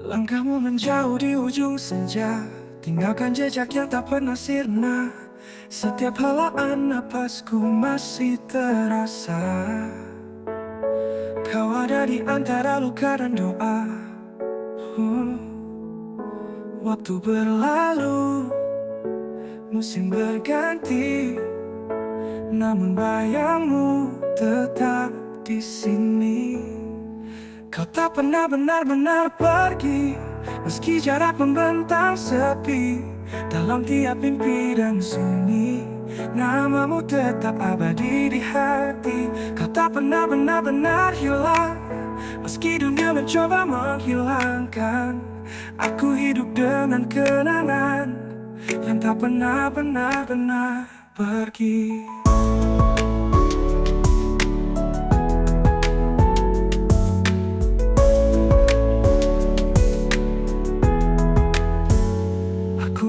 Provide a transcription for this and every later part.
Langkahmu menjauh di ujung senja, tinggalkan jejak yang tak pernah sirna. Setiap helaan napasku masih terasa. Kau ada di antara luka dan doa. Waktu berlalu, musim berganti, namun bayangmu tetap di sini. Kau tak pernah benar-benar pergi, meski jarak membentang sepi. Dalam tiap mimpi dan sunyi, namamu tetap abadi di hati. Kau tak pernah benar-benar hilang, meski dunia mencoba menghilangkan. Aku hidup dengan kenangan yang tak pernah benar-benar pergi.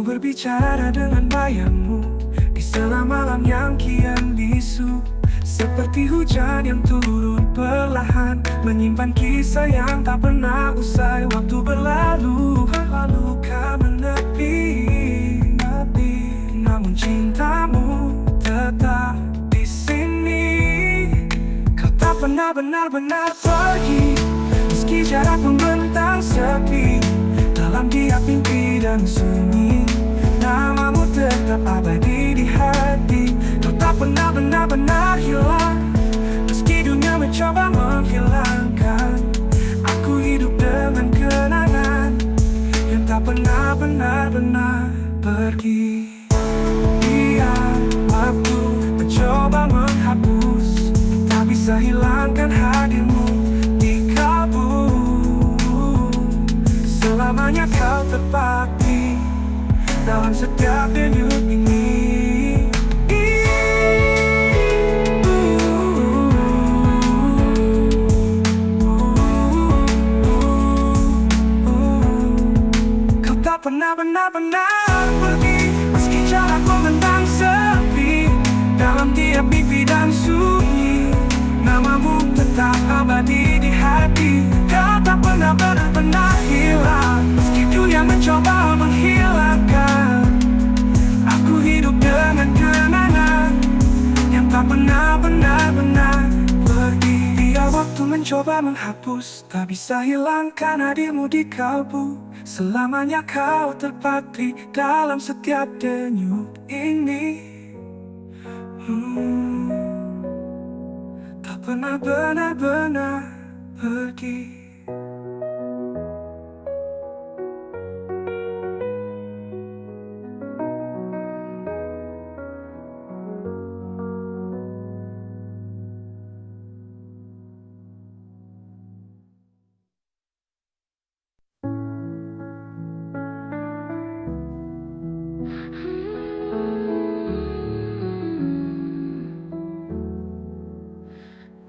Berbicara dengan bayangmu di sela malam yang kian bisu, seperti hujan yang turun perlahan, menyimpan kisah yang tak pernah usai. Waktu berlalu, luka menepi, namun cintamu tetap di sini. Kau tak pernah benar-benar pergi, meski jarak membentang sepi. Dalam tiap mimpi dan sunyi, namamu tetap abadi di hati. Kau tak pernah benar-benar hilang, meski dunia mencoba menghilangkan. Aku hidup dengan kenangan yang tak pernah benar-benar pergi. Biar waktu mencoba menghapus, tak bisa hilangkan hadirmu di kalbu. Selamanya kau terpaku dalam setiap denyut ini. Kau tak pernah benar-benar pergi, meski jarak membentang sepi. Dalam tiap mimpi dan sunyi, namamu tetap abadi di hati. Kau tak pernah benar-benar hilang, meski dunia mencoba menghilangkan. Aku hidup dengan kenangan yang tak pernah benar-benar pergi. Biar waktu mencoba menghapus, tak bisa hilangkan hadirmu di kalbu. Selamanya kau terpatri dalam setiap denyut ini. Tak pernah benar-benar pergi.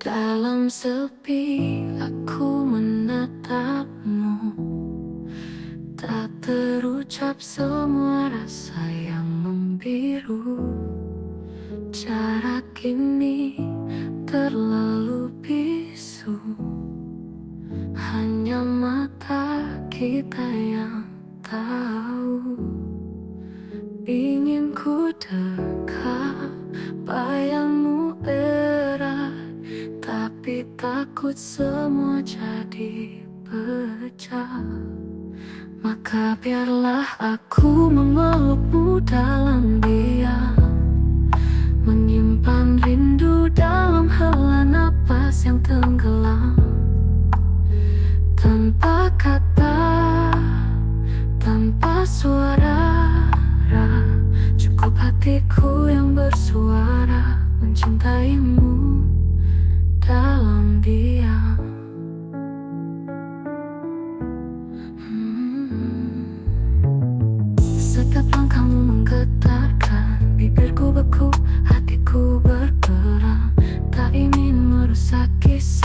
Dalam sepi aku menatapmu, tak terucap semua rasa yang membiru. Jarak ini terlalu bisu, hanya mata kita yang tahu. Ingin ku dekat, bayangmu erat, tapi takut semua jadi pecah. Maka biarlah aku memelukmu dalam diam, menyimpan rindu dalam hela napas yang tenggelam. Tanpa kata, tanpa suara, cukup hatiku yang bersuara mencintaimu dalam diam. Setiap langkahmu menggetarkan, bibirku beku, hatiku berperang. Tak ingin merusak kisah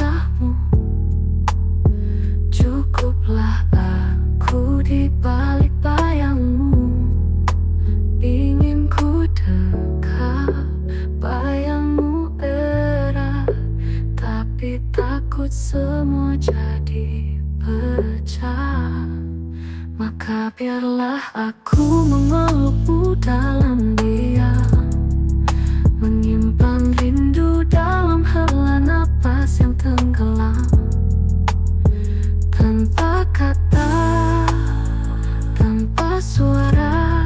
membuat semua jadi pecah. Maka biarlah aku memelukmu dalam diam, menyimpan rindu dalam hela napas yang tenggelam. Tanpa kata, tanpa suara,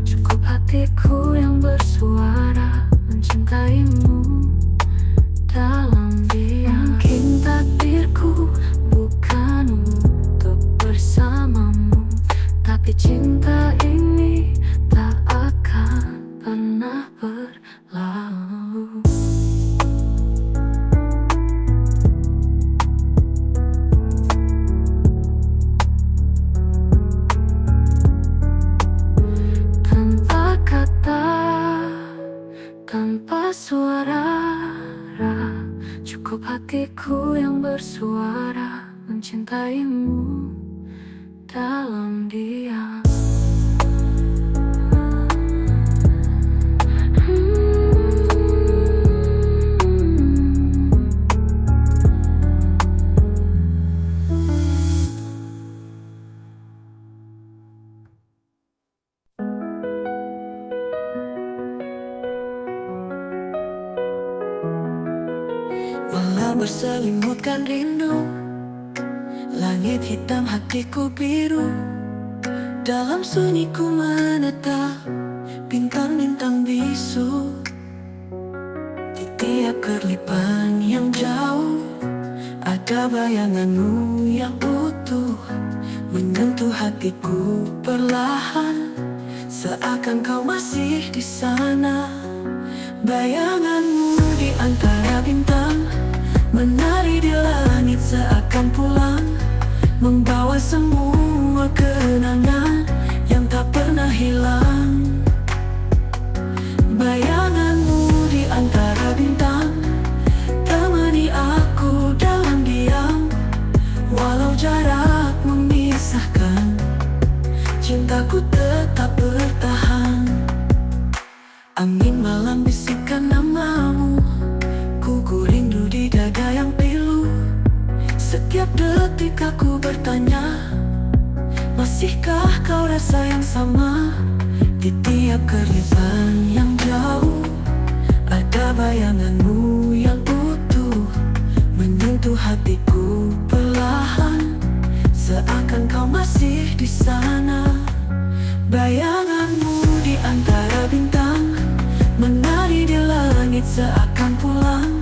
cukup hatiku yang bersuara mencintaimu dalam diam. Mungkin takdirku bukan untuk bersamamu, tapi cinta ini tak akan pernah berlalu. Tanpa kata, tanpa suara, cukup hatiku yang bersuara mencintaimu dalam diam. Malam berselimutkan rindu, langit hitam hatiku biru. Dalam sunyiku menetap bintang-bintang bisu. Di tiap kerlipan yang jauh ada bayanganmu yang utuh, menyentuh hatiku perlahan, seakan kau masih di sana. Bayanganmu di antara bintang menari di langit seakan pulang, membawa semua kenangan yang tak pernah hilang. Bayanganmu di antara bintang temani aku dalam diam, walau jarak memisahkan, cintaku tetap bertahan. Angin malam bisikan namamu, ku rindu di dada yang pilu. Setiap detik aku bertanya, masihkah kau rasa yang sama? Di tiap kerlipan yang jauh ada bayanganmu yang utuh, menyentuh hatiku perlahan, seakan kau masih di sana. Bayanganmu di antara bintang menari di langit seakan pulang,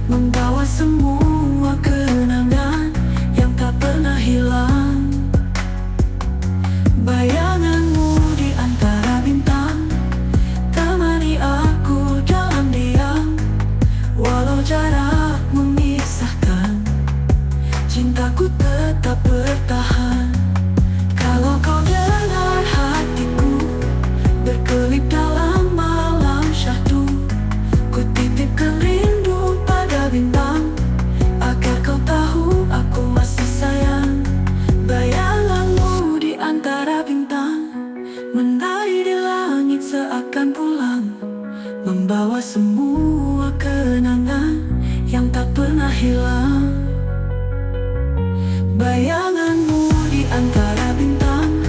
membawa semua kenangan yang tak pernah hilang. Bayanganmu di antara bintang temani aku dalam diam, walau jarak memisahkan, cintaku tetap bertahan. Kalau kau dengar hatiku berkelip dalam malam syahdu, ku titipkan rindu pada bintang, agar kau tahu aku masih sayang. Bayanganmu di antara bintang menari di langit seakan pulang, membawa semua kenangan yang tak pernah hilang. Bayanganmu di antara bintang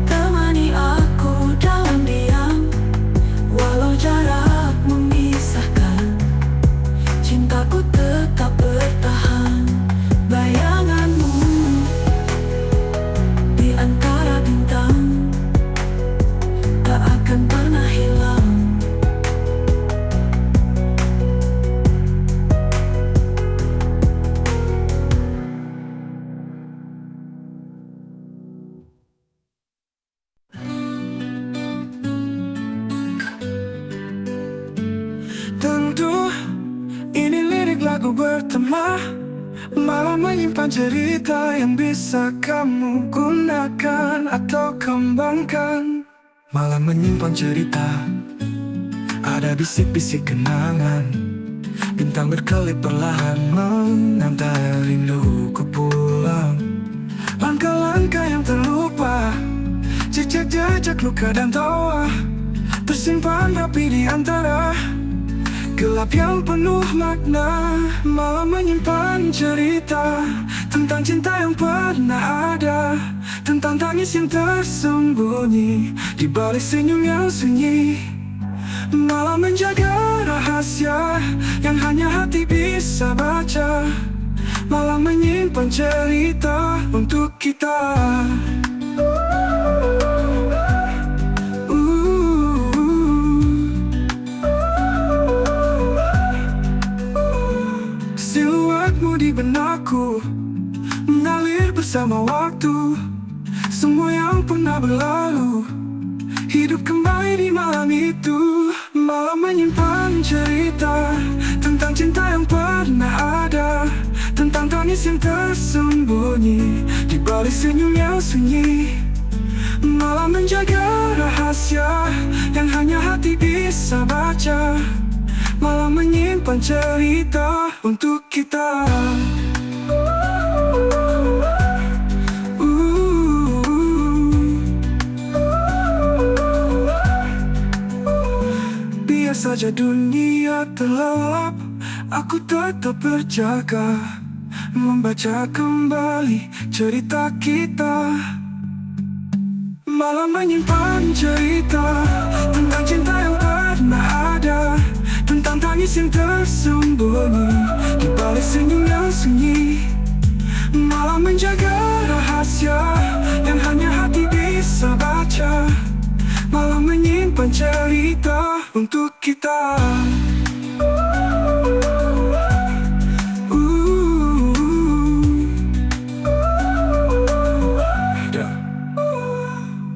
temani aku dalam diam, walau jarak memisahkan, cintaku tetap bertahan. Bayanganmu di antara bintang tak akan pernah hilang. Tentu ini lirik lagu bertema, malah menyimpan cerita yang bisa kamu gunakan atau kembangkan. Malah menyimpan cerita, ada bisik-bisik kenangan, bintang berkelip perlahan mengantar rinduku pulang. Langkah-langkah yang terlupa, jejak-jejak luka dan tawa, tersimpan rapi di antara Gelap yang penuh makna, malam menyimpan cerita tentang cinta yang pernah ada, tentang tangis yang tersembunyi di balik senyum yang sunyi. Malam menjaga rahasia yang hanya hati bisa baca. Malam menyimpan cerita untuk kita. Siluetmu di benakku mengalir bersama waktu. Semua yang pernah berlalu hidup kembali di malam itu. Malam menyimpan cerita tentang cinta yang pernah ada, tentang tangis yang tersembunyi di balik senyum yang sunyi. Malam menjaga rahasia yang hanya hati bisa baca. Malam menyimpan cerita untuk kita. Biar saja dunia terlelap, aku tetap berjaga, membaca kembali cerita kita. Malam menyimpan cerita tentang cinta yang pernah ada, tentang tangis yang tersembunyi di balik senyum yang sunyi. Malam menjaga rahasia yang hanya hati bisa baca. Malam menyimpan cerita untuk kita.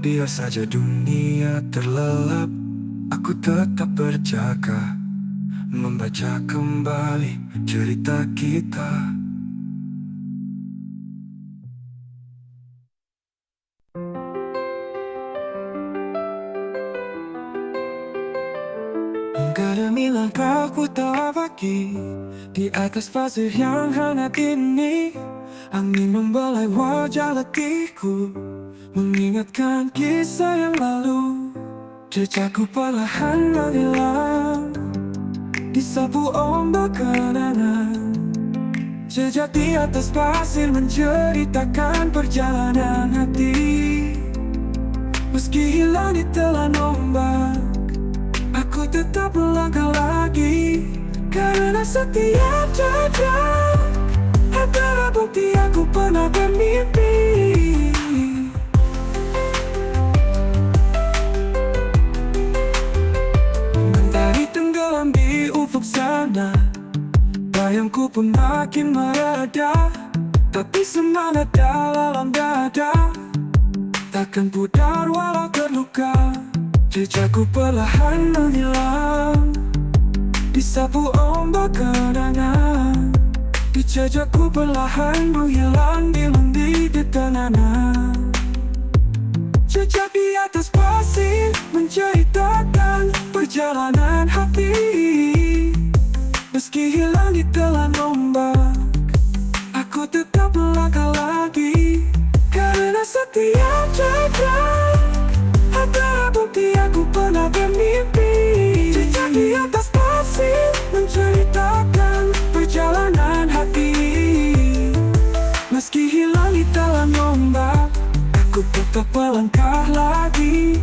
Biar saja dunia terlelap, aku tetap berjaga, membaca kembali cerita kita. Langkah demi langkah ku tak pagi di atas pasir yang hangat ini. Angin membelai wajah letihku, mengingatkan kisah yang lalu. Jejakku perlahan menghilang, disapu ombak kenangan. Jejak di atas pasir menceritakan perjalanan hati. Meski hilang di telan ombak, aku tetap melangkah lagi. Karena setiap jejak adalah bukti aku pernah bermimpi. Mentari tenggelam di ufuk sana, bayangku pun makin mereda. Tapi semangat dalam dada takkan pudar walau terluka. Jejakku perlahan menghilang, disapu ombak kenangan. Jejakku perlahan menghilang, dilindungi di tenanan. Jejak di atas pasir menceritakan perjalanan hati. Meski hilang di telan ombak, aku tetap melangkah lagi. Karena setiap jejak adalah bukti aku pernah bermimpi. Jejak di atas pasir menceritakan perjalanan hati. Meski hilang di telan ombak, aku tetap melangkah lagi.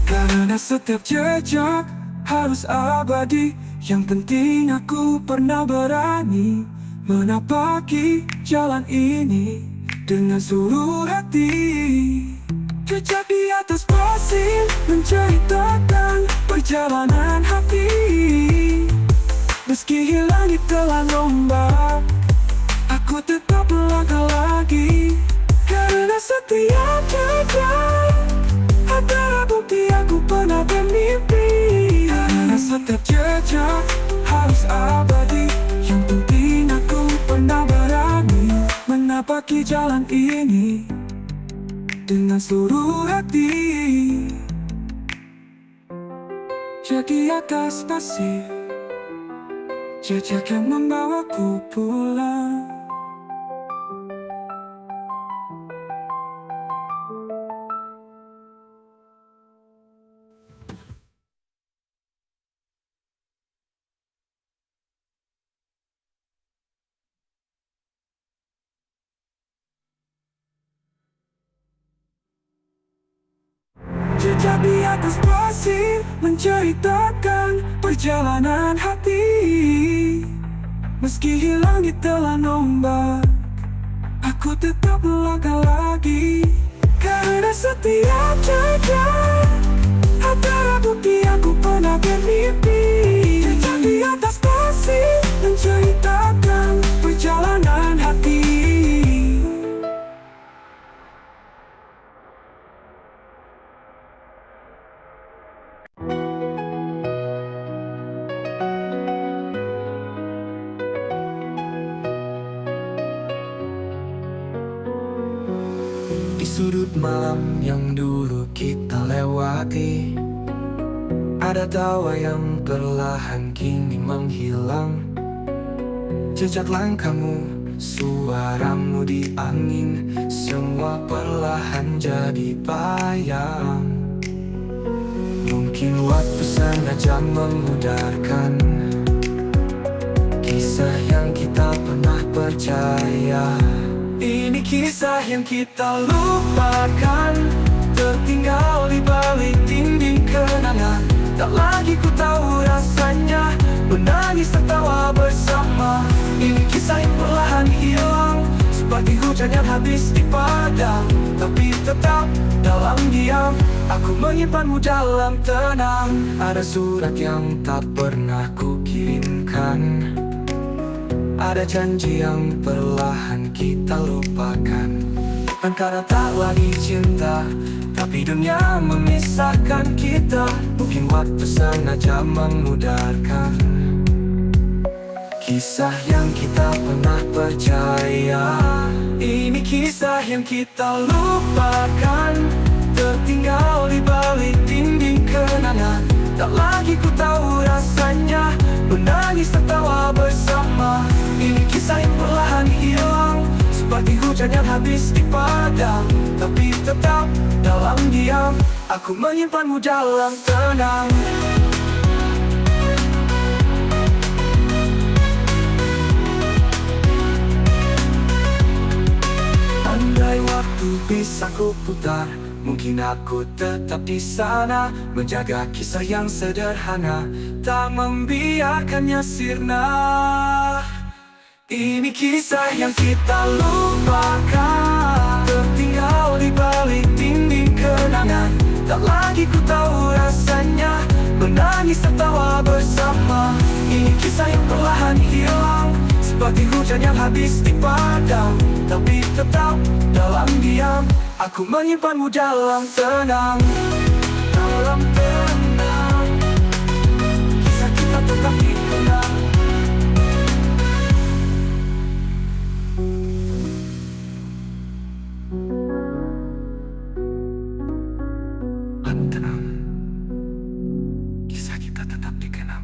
Karena setiap jejak harus abadi. Yang penting aku pernah berani menapaki jalan ini dengan seluruh hati. Jejak di atas pasir menceritakan perjalanan hati. Meski hilang di telan ombak, aku tetap melangkah lagi. Karena setiap jejak adalah bukti aku pernah bermimpi. Karena setiap jejak harus abadi. Yang penting aku pernah berani menapaki jalan ini dengan seluruh hati. Jadi atas pasir, jejak yang membawaku pulang. Jejak di atas pasir menceritakan perjalanan hati. Meski hilang di telan ombak, aku tetap melangkah lagi. Karena setiap jejak adalah bukti aku pernah bermimpi. Jejak di atas pasir menceritakan perjalanan hati. Di sudut malam yang dulu kita lewati, ada tawa yang perlahan kini menghilang. Jejak langkahmu, suaramu di angin, semua perlahan jadi bayang. Mungkin waktu sengaja memudarkan kisah yang kita pernah percaya. Ini kisah yang kita lupakan, tertinggal di balik dinding kenangan. Tak lagi ku tahu rasanya menangis tertawa bersama. Ini kisah yang perlahan hilang, seperti hujan yang habis di padang. Tapi tetap dalam diam, aku menyimpanmu dalam tenang. Ada surat yang tak pernah ku kirimkan, ada janji yang perlahan kita lupakan. Bukan karena tak lagi cinta, tapi dunia memisahkan kita. Mungkin waktu sengaja memudarkan kisah yang kita pernah percaya. Ini kisah yang kita lupakan, tertinggal di balik dinding kenangan. Tak lagi ku tahu rasanya menangis tertawa bersama. Ini kisah yang perlahan hilang, seperti hujan yang habis di padang. Tapi tetap dalam diam, aku menyimpanmu dalam tenang. Andai waktu bisa ku putar, mungkin aku tetap di sana, menjaga kisah yang sederhana, tak membiarkannya sirna. Ini kisah yang kita lupakan, tertinggal di balik dinding kenangan. Tak lagi ku tahu rasanya menangis tertawa bersama. Ini kisah yang perlahan hilang, seperti hujan yang habis di padang. Tapi tetap dalam diam, aku menyimpanmu dalam tenang. Dalam tenang, kisah kita tetap dikenang. Tenang, kisah kita tetap dikenang.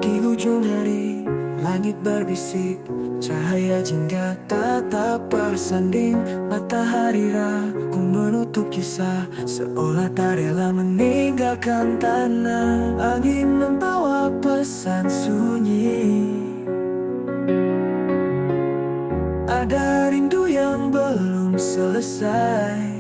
Di ujung hari, langit berbisik, cahaya jingga tetap bersanding. Matahari ragu menutup kisah, seolah tak rela meninggalkan tanah. Angin membawa pesan sunyi, ada rindu yang belum selesai.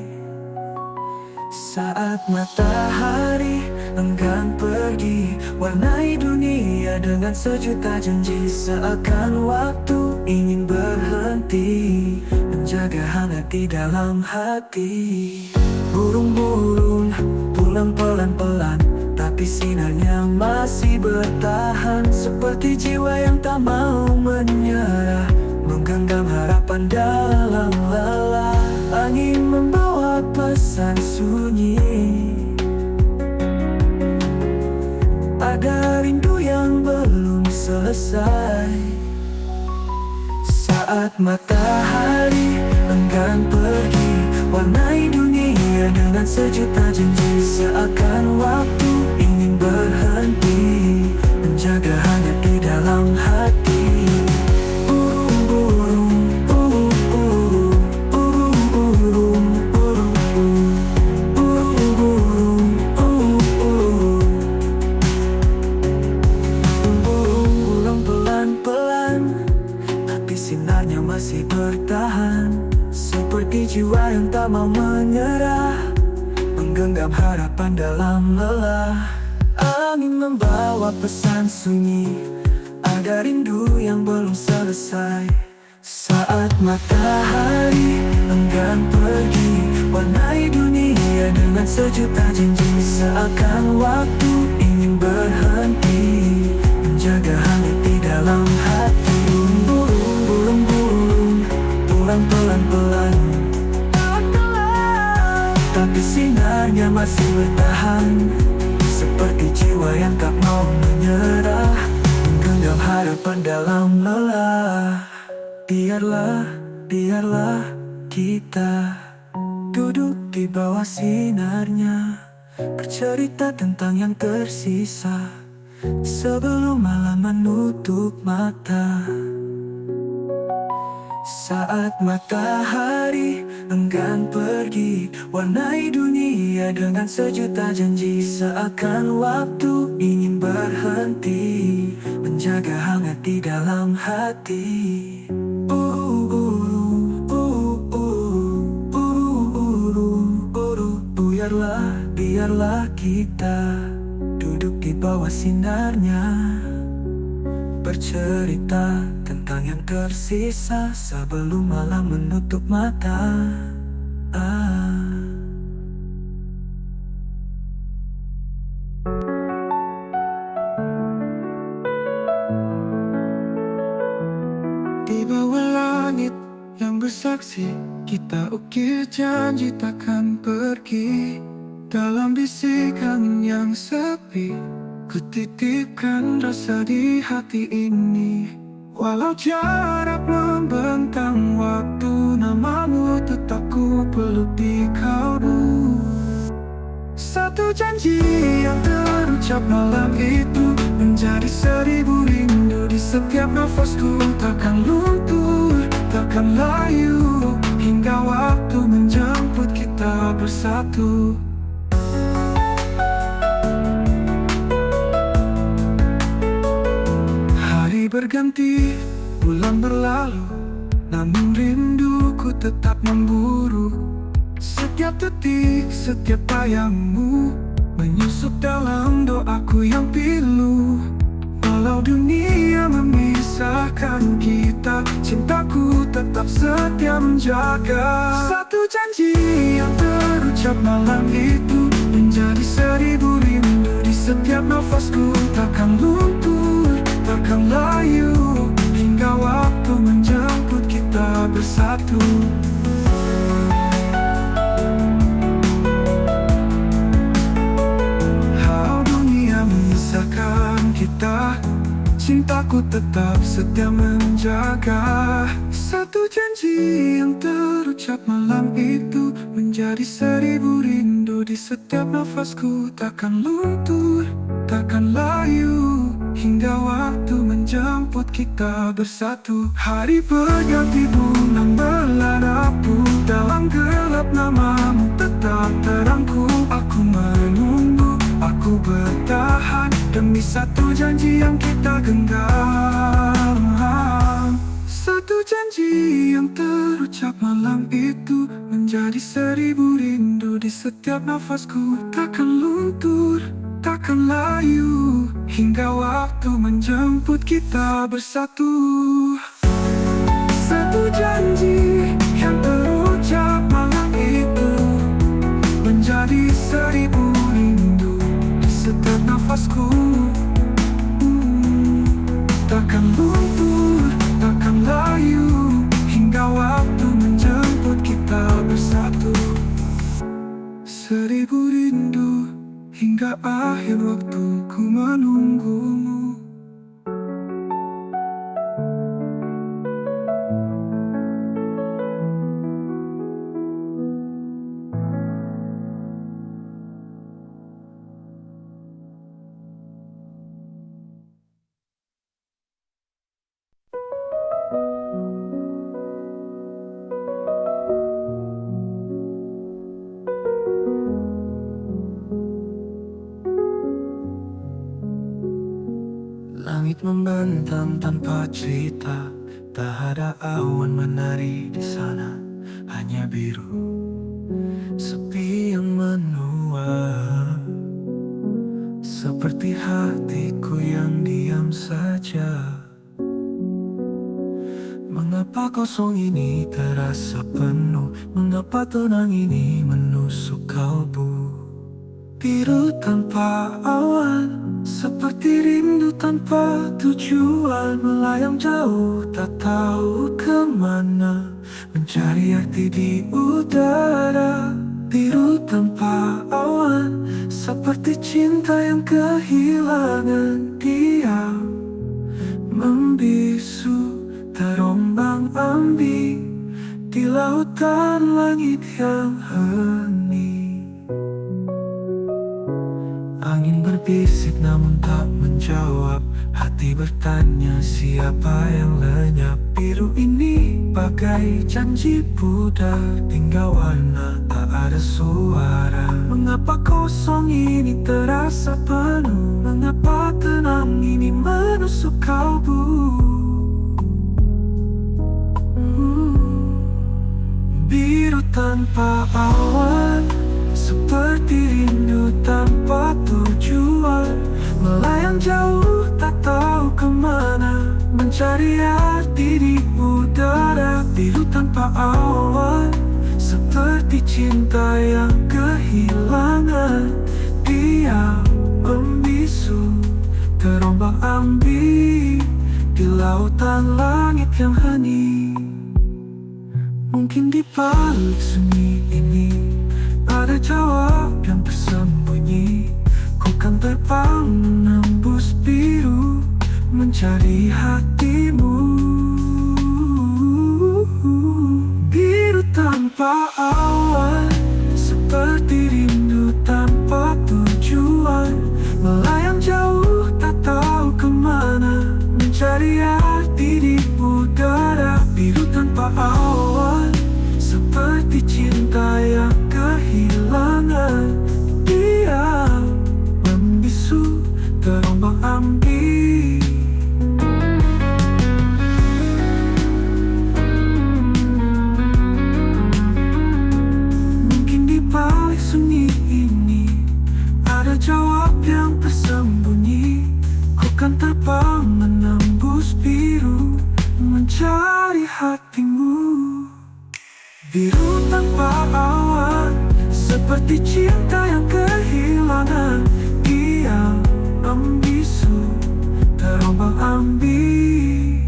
Saat matahari enggan pergi, warnai dunia dengan sejuta janji. Seakan waktu ingin berhenti, menjaga hangat di dalam hati. Burung-burung pulang pelan-pelan, tapi sinarnya masih bertahan. Seperti jiwa yang tak mau menyerah, menggenggam harapan dalam lelah. Angin membawa pesan sunyi, ada rindu yang belum selesai. Saat matahari enggan pergi, warnai dunia dengan sejuta janji. Seakan waktu ingin berhenti, menjaga hangat di dalam hati. Burung-burung sinarnya masih bertahan, seperti jiwa yang tak mau menyerah, menggenggam harapan dalam lelah. Angin membawa pesan sunyi, ada rindu yang belum selesai. Saat matahari enggan pergi, warnai dunia dengan sejuta janji. Seakan waktu ingin berhenti, menjaga hangat di dalam hati. Burung-burung pulang pelan-pelan, tapi sinarnya masih bertahan, seperti jiwa yang tak mau menyerah, menggenggam harapan dalam lelah. Biarlah kita duduk di bawah sinarnya, bercerita tentang yang tersisa, sebelum malam menutup mata. Saat matahari enggan pergi, warnai dunia dengan sejuta janji. Seakan waktu ingin berhenti, menjaga hangat di dalam hati. Biarlah kita duduk di bawah sinarnya, bercerita tentang yang tersisa, sebelum malam menutup mata. Di bawah langit yang bersaksi, kita ukir janji takkan pergi. Dalam bisikan yang sepi, ku titipkan rasa di hati ini. Walau jarak membentang waktu, namamu tetap ku peluk di kalbu. Satu janji yang terucap malam itu, menjadi 1000 rindu di setiap nafasku. Takkan luntur, takkan layu, hingga waktu menjemput kita bersatu. Berganti, bulan berlalu, namun rinduku tetap memburu. Setiap detik, setiap bayangmu menyusup dalam doaku yang pilu. Walau dunia memisahkan kita, cintaku tetap setia menjaga. Satu janji yang terucap malam itu, menjadi 1000 rindu di setiap nafasku. Takkan luntur, takkan layu, hingga waktu menjemput kita bersatu. Dunia memisahkan kita, cintaku tetap setia menjaga. Satu janji yang terucap malam itu, menjadi 1000 rindu di setiap nafasku. Takkan luntur, takkan layu, hingga waktu menjemput kita bersatu. Hari berganti, bulan berlalu, dalam gelap namamu tetap terangku. Aku menunggu, aku bertahan, demi satu janji yang kita genggam. Satu janji yang terucap malam itu, menjadi 1000 rindu di setiap nafasku. Takkan luntur, takkan layu, hingga waktu menjemput kita bersatu. Satu janji yang terucap malam itu, menjadi 1000 rindu di setiap nafasku. Takkan luntur, takkan layu, hingga waktu menjemput kita bersatu. 1000 rindu, hingga akhir waktu ku menunggumu. Langit membentang tanpa cerita, Tak ada awan menari di sana, hanya biru sepi yang menua. Seperti hatiku yang diam saja. Mengapa kosong ini terasa penuh? Mengapa tenang ini menusuk kalbu? Biru tanpa awan, seperti rindu tanpa tujuan. Melayang jauh tak tahu kemana, mencari arti di udara. Biru tanpa awan, seperti cinta yang kehilangan diam, membisu terombang-ambing di lautan langit yang hening. Angin berbisik namun tak menjawab. Hati bertanya siapa yang lenyap. Biru ini bagai janji pudar, tinggal warna tak ada suara. Mengapa kosong ini terasa penuh? Mengapa tenang ini menusuk kalbu? Biru tanpa awan, seperti rindu tanpa tujuan. Melayang jauh tak tahu kemana, mencari arti di udara. Biru tanpa awan, seperti cinta yang kehilangan diam, membisu terombang-ambing di lautan langit yang hening. Mungkin di balik sunyi ini ada jawab yang tersembunyi. Ku kan terbang menembus biru, mencari hatimu. Biru tanpa awan, seperti rindu tanpa tujuan. Melayang jauh tak tahu kemana, mencari arti di udara. Biru tanpa awan, seperti cinta yang kehilangan diam, membisu terombang-ambing. Mungkin di balik sunyi ini ada jawab yang tersembunyi. Ku kan terbang menembus biru, mencari hatimu. Biru tanpa awan, seperti cinta yang kehilangan diam, membisu terombang-ambing.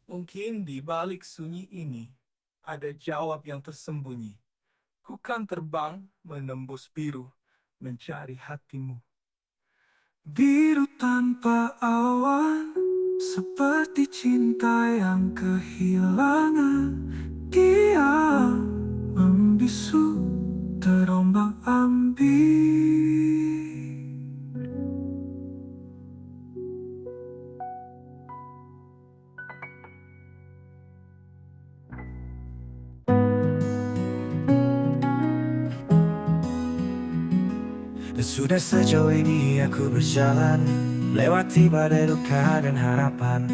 Mungkin di balik sunyi ini ada jawab yang tersembunyi. Ku kan terbang menembus biru, mencari hatimu. Biru tanpa awan, seperti cinta yang kehilangan diam, membisu terombang-ambing. Sudah sejauh ini aku berjalan, lewati badai duka dan harapan.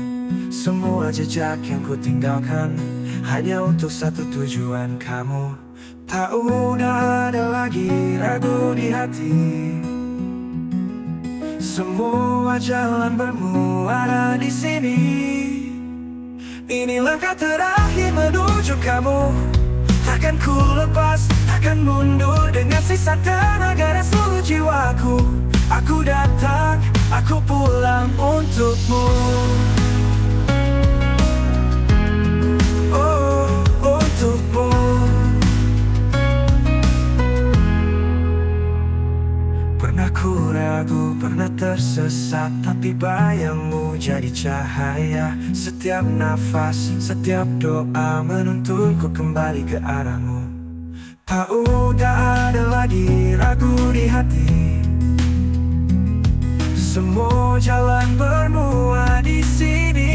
Semua jejak yang ku tinggalkan hanya untuk satu tujuan, kamu. Tak udah ada lagi ragu di hati. Semua jalan bermuara di sini. Ini langkah terakhir menuju kamu. Takkan ku lepas, takkan mundur dengan sisa tenaga dan seluruh jiwaku. Aku datang, aku pulang untukmu. Oh, untukmu. Pernah ku ragu, pernah tersesat, tapi bayangmu jadi cahaya. Setiap nafas, setiap doa menuntunku kembali ke arahmu. Tak udah ada lagi ragu di hati. Semua jalan bermuara di sini.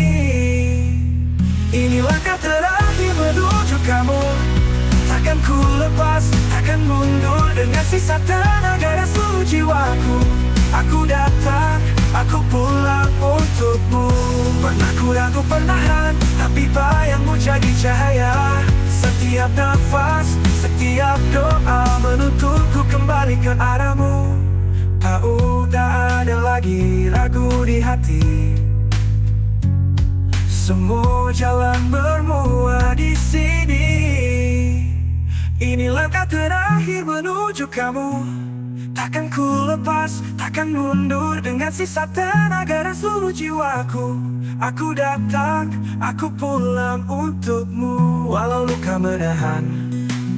Ini langkah terakhir menuju kamu. Takkan sisa tenaga dan seluruh jiwaku. Aku datang, aku pulang untukmu. Pernah ku ragu perlahan, tapi bayangmu jadi cahaya. Setiap nafas, setiap doa menuntunku kembali ke arahmu. Tahu tak ada lagi ragu di hati. Semua jalan bermula di sini. Ini langkah terakhir menuju kamu. Takkan ku lepas, takkan mundur dengan sisa tenaga dan seluruh jiwaku. Aku datang, aku pulang untukmu. Walau luka menahan,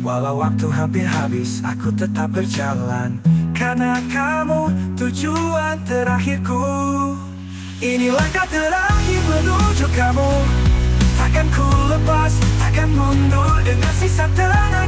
walau waktu hampir habis, aku tetap berjalan. Karena kamu tujuan terakhirku. Ini langkah terakhir menuju kamu. Takkan ku lepas, takkan mundur dengan sisa tenaga